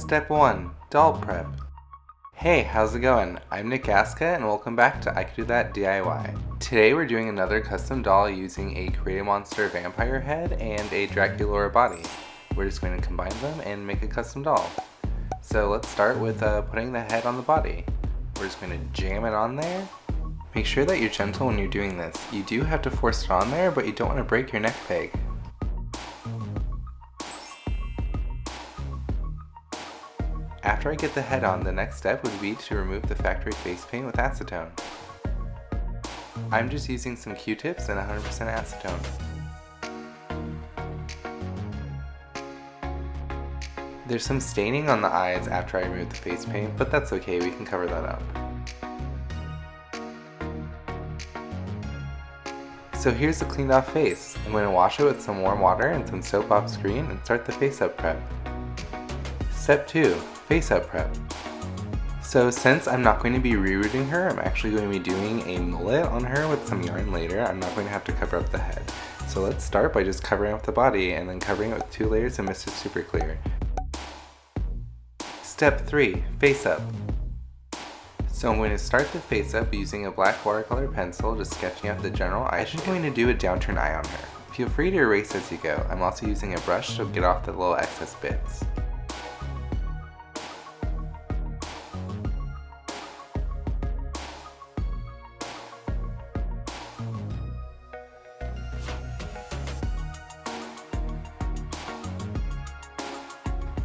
Step 1. Doll Prep. Hey, how's it going? I'm Nick Gaska and welcome back to I Could Do That DIY. Today we're doing another custom doll using a Create a Monster vampire head and a DRACULAURA body. We're just going to combine them and make a custom doll. So let's start with putting the head on the body. We're just going to jam it on there. Make sure that you're gentle when you're doing this. You do have to force it on there, but you don't want to break your neck peg. After I get the head on, the next step would be to remove the factory face paint with acetone. I'm just using some Q-tips and 100% acetone. There's some staining on the eyes after I remove the face paint, but that's okay, we can cover that up. So here's the cleaned off face. I'm going to wash it with some warm water and some soap off screen and start the face up prep. Step 2. Face up prep. So since I'm not going to be rerouting her, I'm actually going to be doing a mullet on her with some yarn later. I'm not going to have to cover up the head. So let's start by just covering up the body and then covering it with 2 layers of Mr. Super Clear. Step 3. Face up. So I'm going to start the face up using a black watercolor pencil, just sketching out the general eye shape. I'm going to do a downturn eye on her. Feel free to erase as you go. I'm also using a brush to get off the little excess bits.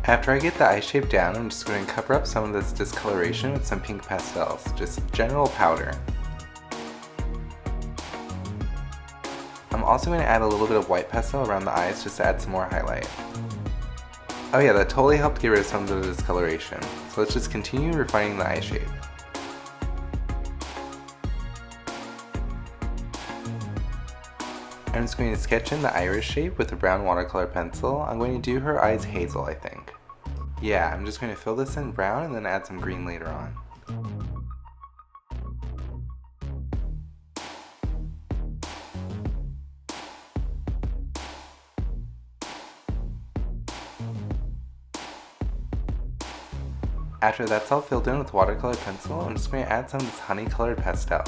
After I get the eye shape down, I'm just going to cover up some of this discoloration with some pink pastels, just general powder. I'm also going to add a little bit of white pastel around the eyes just to add some more highlight. Oh yeah, that totally helped get rid of some of the discoloration. So let's just continue refining the eye shape. I'm just going to sketch in the iris shape with a brown watercolor pencil. I'm going to do her eyes hazel, I think. Yeah, I'm just going to fill this in brown and then add some green later on. After that's all filled in with watercolor pencil, I'm just going to add some of this honey colored pastel.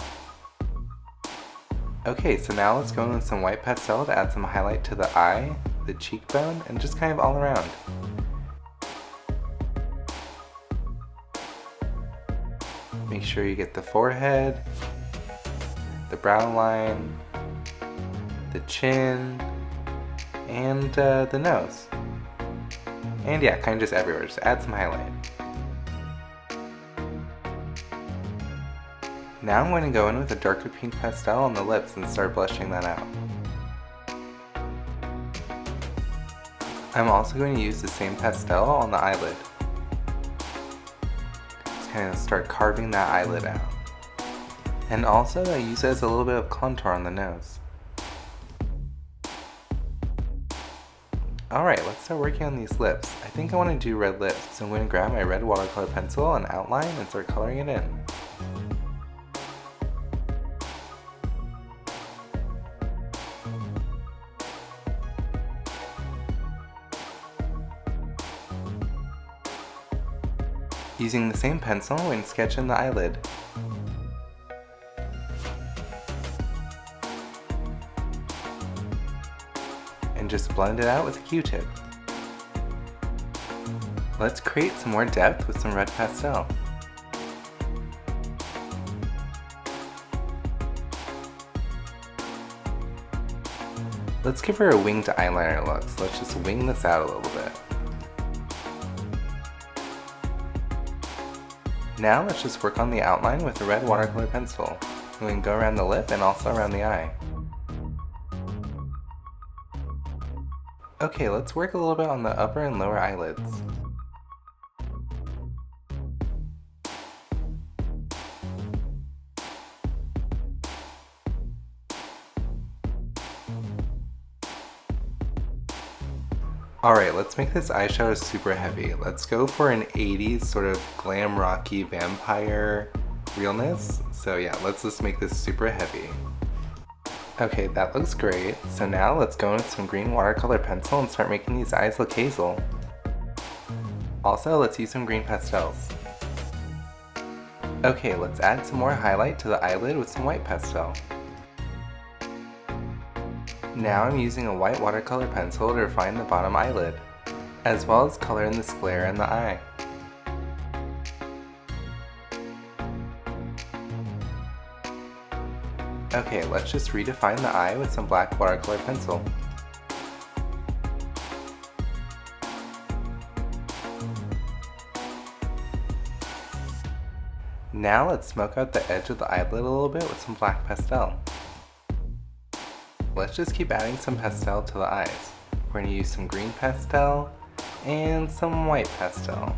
Okay, so now let's go in with some white pastel to add some highlight to the eye, the cheekbone, and just kind of all around. Make sure you get the forehead, the brow line, the chin, and the nose. And yeah, kind of just everywhere, just add some highlight. Now I'm going to go in with a darker pink pastel on the lips and start blushing that out. I'm also going to use the same pastel on the eyelid. Just kind of start carving that eyelid out. And also I use it as a little bit of contour on the nose. Alright, let's start working on these lips. I think I want to do red lips, so I'm going to grab my red watercolor pencil and outline and start coloring it in. Using the same pencil, I'm going to sketch in the eyelid. And just blend it out with a Q-tip. Let's create some more depth with some red pastel. Let's give her a winged eyeliner look, so let's just wing this out a little bit. Now let's just work on the outline with a red watercolor pencil. We can go around the lip and also around the eye. Okay, let's work a little bit on the upper and lower eyelids. Alright, let's make this eyeshadow super heavy. Let's go for an 80s sort of glam rocky vampire realness. So yeah, let's just make this super heavy. Okay, that looks great. So now let's go in with some green watercolor pencil and start making these eyes look hazel. Also, let's use some green pastels. Okay, let's add some more highlight to the eyelid with some white pastel. Now I'm using a white watercolor pencil to refine the bottom eyelid, as well as color in the sclera in the eye. Okay, let's just redefine the eye with some black watercolor pencil. Now let's smoke out the edge of the eyelid a little bit with some black pastel. Let's just keep adding some pastel to the eyes. We're going to use some green pastel and some white pastel.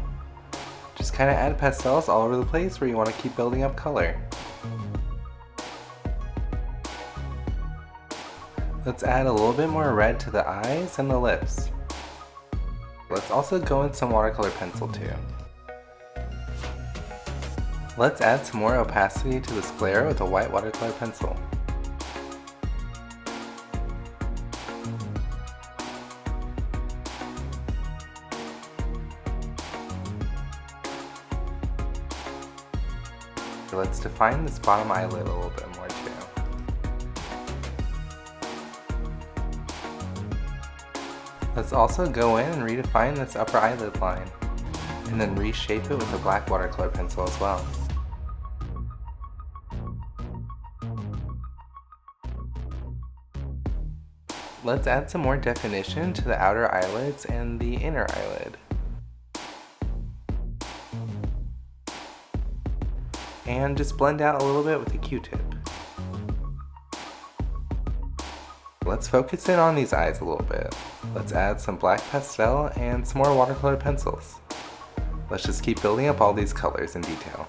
Just kind of add pastels all over the place where you want to keep building up color. Let's add a little bit more red to the eyes and the lips. Let's also go in some watercolor pencil too. Let's add some more opacity to the sclera with a white watercolor pencil. Let's define this bottom eyelid a little bit more too. Let's also go in and redefine this upper eyelid line, and then reshape it with a black watercolor pencil as well. Let's add some more definition to the outer eyelids and the inner eyelid. And just blend out a little bit with a Q-tip. Let's focus in on these eyes a little bit. Let's add some black pastel and some more watercolor pencils. Let's just keep building up all these colors in detail.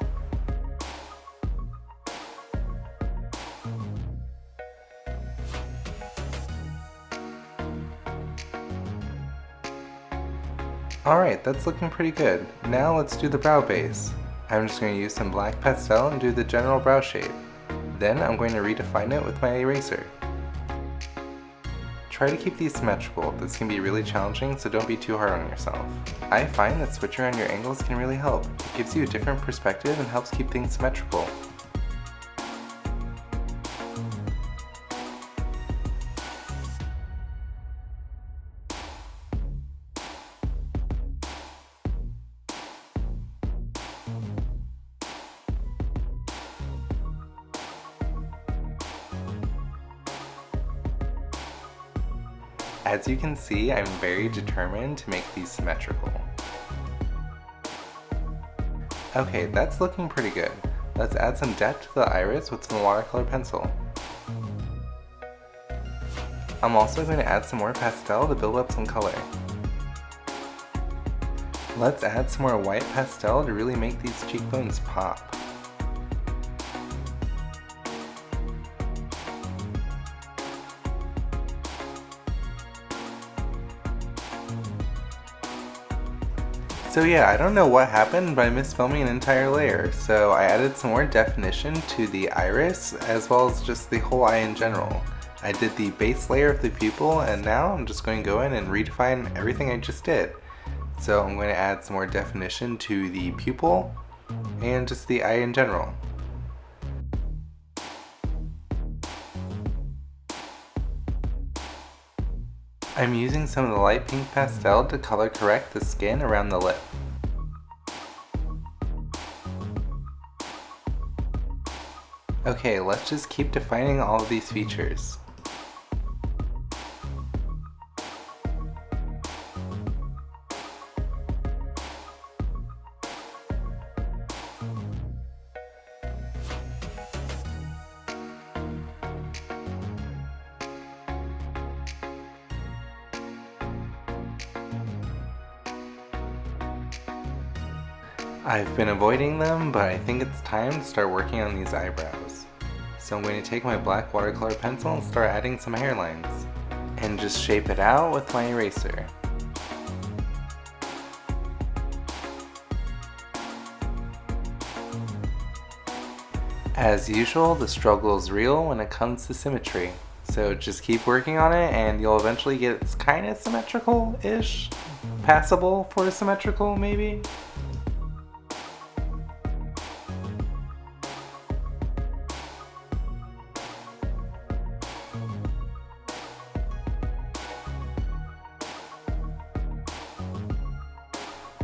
Alright, that's looking pretty good. Now let's do the brow base. I'm just going to use some black pastel and do the general brow shape. Then I'm going to redefine it with my eraser. Try to keep these symmetrical. This can be really challenging, so don't be too hard on yourself. I find that switching around your angles can really help. It gives you a different perspective and helps keep things symmetrical. As you can see, I'm very determined to make these symmetrical. Okay, that's looking pretty good. Let's add some depth to the iris with some watercolor pencil. I'm also going to add some more pastel to build up some color. Let's add some more white pastel to really make these cheekbones pop. So yeah, I don't know what happened, but I missed filming an entire layer, so I added some more definition to the iris, as well as just the whole eye in general. I did the base layer of the pupil, and now I'm just going to go in and redefine everything I just did. So I'm going to add some more definition to the pupil, and just the eye in general. I'm using some of the light pink pastel to color correct the skin around the lip. Okay, let's just keep defining all of these features. I've been avoiding them, but I think it's time to start working on these eyebrows. So I'm going to take my black watercolor pencil and start adding some hairlines, and just shape it out with my eraser. As usual, the struggle is real when it comes to symmetry. So just keep working on it and you'll eventually get it kind of symmetrical-ish. passable for symmetrical, maybe?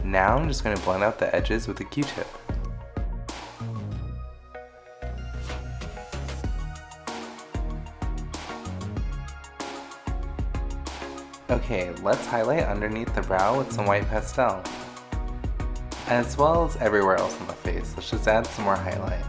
Now I'm just going to blend out the edges with a Q-tip. Okay, let's highlight underneath the brow with some white pastel. As well as everywhere else on the face, let's just add some more highlight.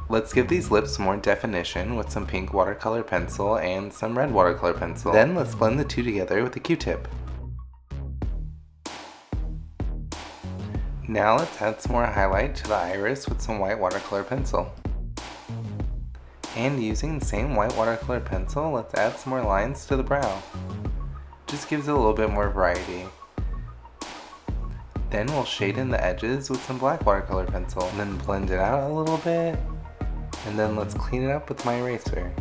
Let's give these lips more definition with some pink watercolor pencil and some red watercolor pencil. Then let's blend the two together with a Q-tip. Now let's add some more highlight to the iris with some white watercolor pencil. And using the same white watercolor pencil, let's add some more lines to the brow. Just gives it a little bit more variety. Then we'll shade in the edges with some black watercolor pencil and then blend it out a little bit. And then let's clean it up with my eraser.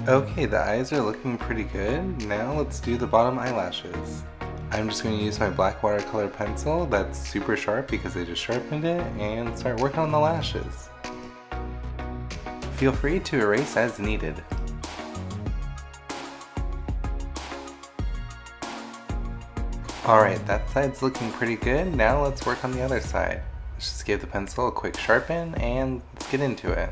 Okay, the eyes are looking pretty good. Now let's do the bottom eyelashes. I'm just going to use my black watercolor pencil that's super sharp because I just sharpened it and start working on the lashes. Feel free to erase as needed. Alright, that side's looking pretty good. Now let's work on the other side. Let's just give the pencil a quick sharpen and let's get into it.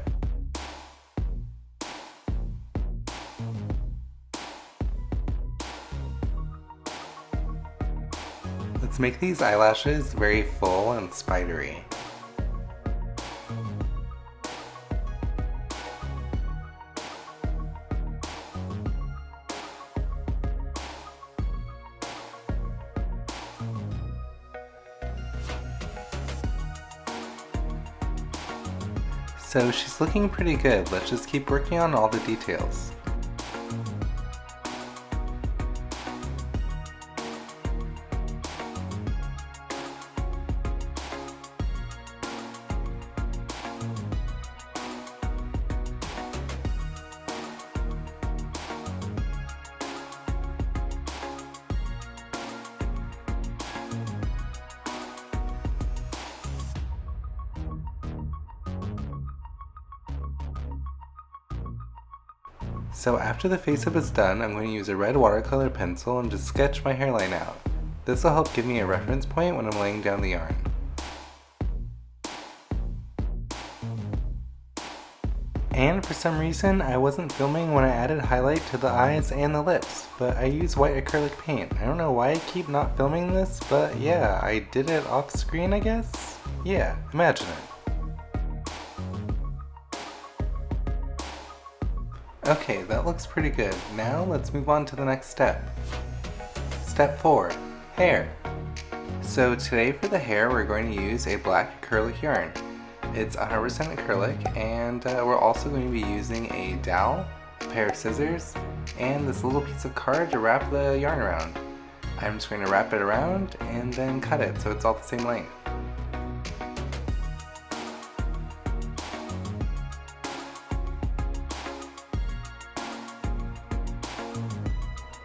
Let's make these eyelashes very full and spidery. So she's looking pretty good. Let's just keep working on all the details. So after the face-up is done, I'm going to use a red watercolor pencil and just sketch my hairline out. This will help give me a reference point when I'm laying down the yarn. And for some reason, I wasn't filming when I added highlight to the eyes and the lips, but I use white acrylic paint. I don't know why I keep not filming this, but yeah, I did it off screen, I guess? Yeah, imagine it. Okay, that looks pretty good. Now let's move on to the next step. Step 4, hair. So today for the hair we're going to use a black acrylic yarn. It's 100% acrylic, and we're also going to be using a dowel, a pair of scissors, and this little piece of card to wrap the yarn around. I'm just going to wrap it around and then cut it so it's all the same length.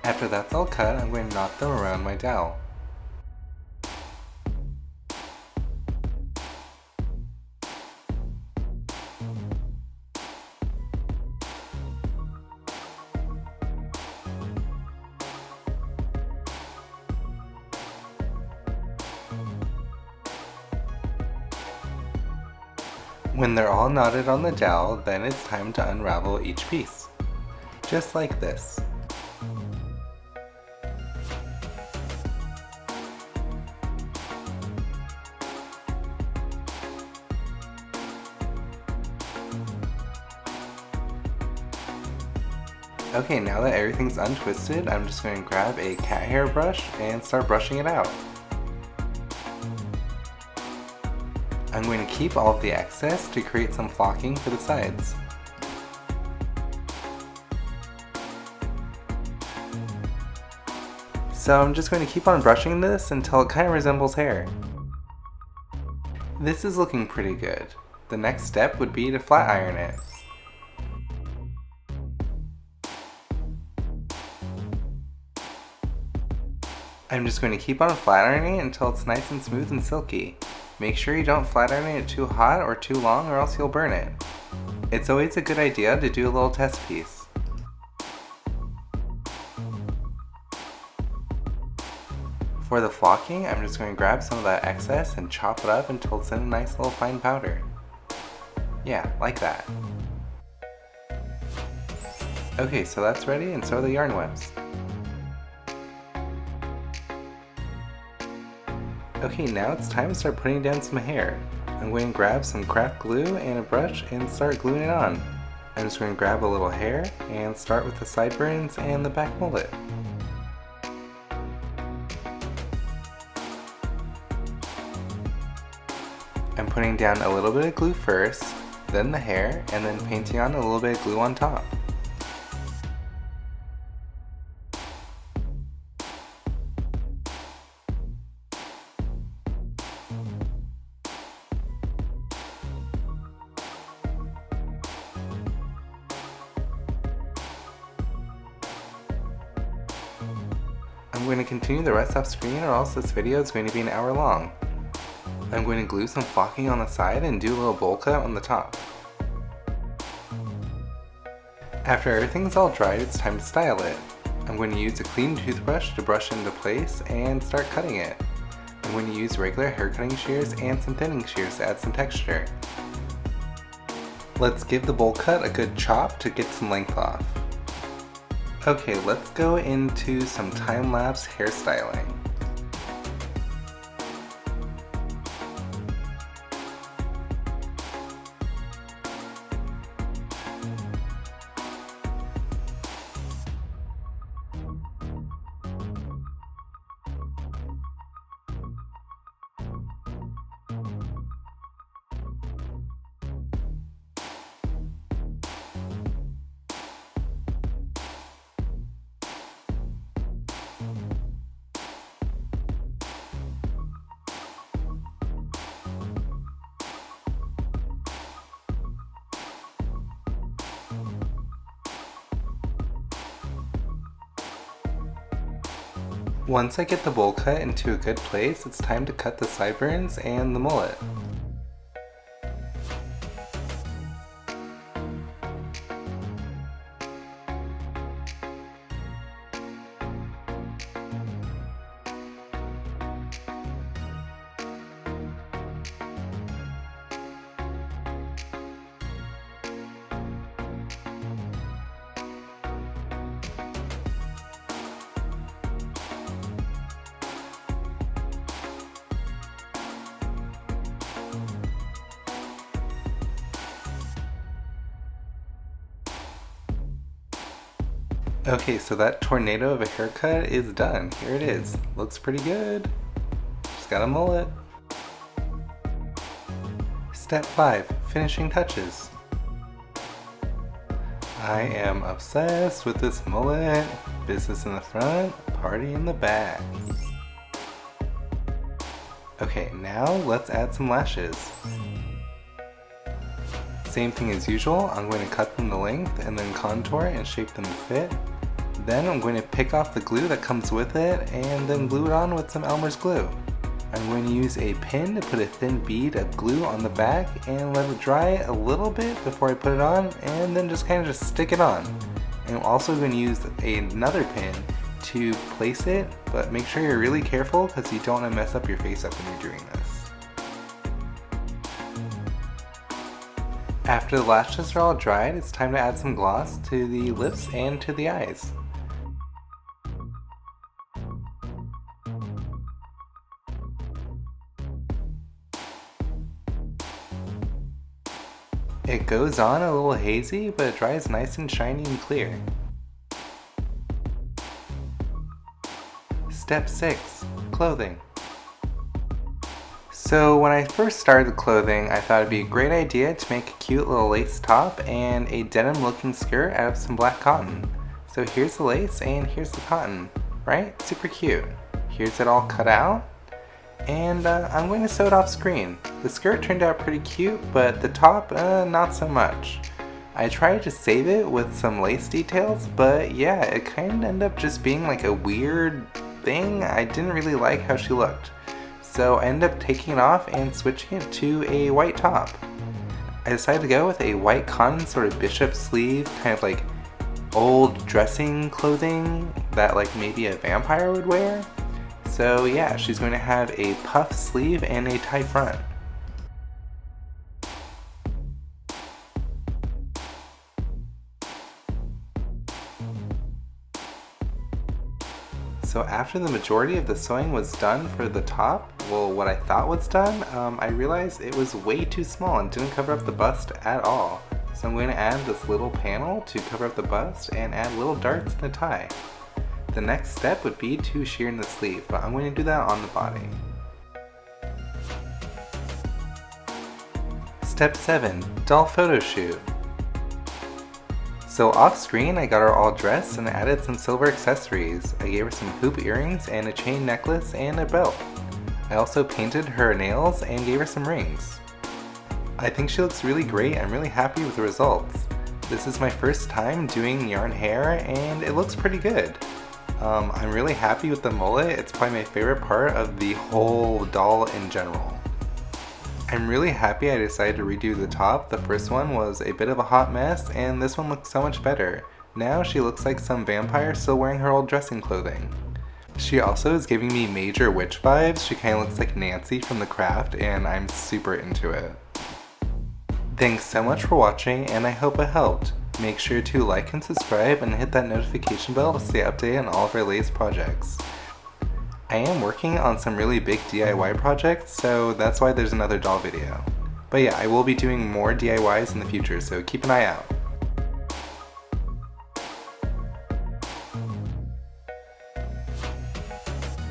After that's all cut, I'm going to knot them around my dowel. When they're all knotted on the dowel, then it's time to unravel each piece. Just like this. Okay, now that everything's untwisted, I'm just going to grab a cat hair brush and start brushing it out. I'm going to keep all of the excess to create some flocking for the sides. So I'm just going to keep on brushing this until it kind of resembles hair. This is looking pretty good. The next step would be to flat iron it. I'm just going to keep on flat ironing it until it's nice and smooth and silky. Make sure you don't flat iron it too hot or too long or else you'll burn it. It's always a good idea to do a little test piece. For the flocking, I'm just going to grab some of that excess and chop it up until it's in a nice little fine powder. Yeah, like that. Okay, so that's ready, and so are the yarn webs. Okay, now it's time to start putting down some hair. I'm going to grab some craft glue and a brush and start gluing it on. I'm just going to grab a little hair and start with the sideburns and the back mullet. I'm putting down a little bit of glue first, then the hair, and then painting on a little bit of glue on top. I'm going to continue the rest off screen or else this video is going to be an hour long. I'm going to glue some flocking on the side and do a little bowl cut on the top. After everything's all dried, it's time to style it. I'm going to use a clean toothbrush to brush it into place and start cutting it. I'm going to use regular hair cutting shears and some thinning shears to add some texture. Let's give the bowl cut a good chop to get some length off. Okay, let's go into some time-lapse hairstyling. Once I get the bowl cut into a good place, it's time to cut the sideburns and the mullet. Okay, so that tornado of a haircut is done. Here it is. Looks pretty good. Just got a mullet. Step 5, finishing touches. I am obsessed with this mullet. Business in the front, party in the back. Okay, now let's add some lashes. Same thing as usual, I'm going to cut them to length and then contour and shape them to fit. Then I'm going to pick off the glue that comes with it and then glue it on with some ELMER'S glue. I'm going to use a pin to put a thin bead of glue on the back and let it dry a little bit before I put it on, and then just kind of stick it on. And I'm also going to use another pin to place it, but make sure you're really careful because you don't want to mess up your face up when you're doing this. After the lashes are all dried, it's time to add some gloss to the lips and to the eyes. It goes on a little hazy, but it dries nice and shiny and clear. Step 6. Clothing. So when I first started the clothing, I thought it'd be a great idea to make a cute little lace top and a denim looking skirt out of some black cotton. So here's the lace and here's the cotton, right? Super cute. Here's it all cut out, and I'm going to sew it off screen. The skirt turned out pretty cute, but the top, not so much. I tried to save it with some lace details, but yeah, it kind of ended up just being like a weird thing. I didn't really like how she looked. So I ended up taking it off and switching it to a white top. I decided to go with a white cotton sort of bishop sleeve, kind of like old dressing clothing that like maybe a vampire would wear. So yeah, she's going to have a puff sleeve and a tie front. So after the majority of the sewing was done for the top, well, what I thought was done, I realized it was way too small and didn't cover up the bust at all. So I'm going to add this little panel to cover up the bust and add little darts in the tie. The next step would be to shear in the sleeve, but I'm going to do that on the body. Step 7. Doll photo shoot. So off screen I got her all dressed and added some silver accessories. I gave her some hoop earrings and a chain necklace and a belt. I also painted her nails and gave her some rings. I think she looks really great. I'm really happy with the results. This is my first time doing yarn hair and it looks pretty good. I'm really happy with the mullet. It's probably my favorite part of the whole doll in general. I'm really happy I decided to redo the top. The first one was a bit of a hot mess and this one looks so much better. Now she looks like some vampire still wearing her old dressing clothing. She also is giving me major witch vibes. She kind of looks like Nancy from The Craft and I'm super into it. Thanks so much for watching and I hope it helped. Make sure to like and subscribe and hit that notification bell to stay updated on all of our latest projects. I am working on some really big DIY projects, so that's why there's another doll video. But yeah, I will be doing more DIYs in the future, so keep an eye out.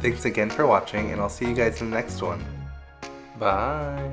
Thanks again for watching, and I'll see you guys in the next one. Bye!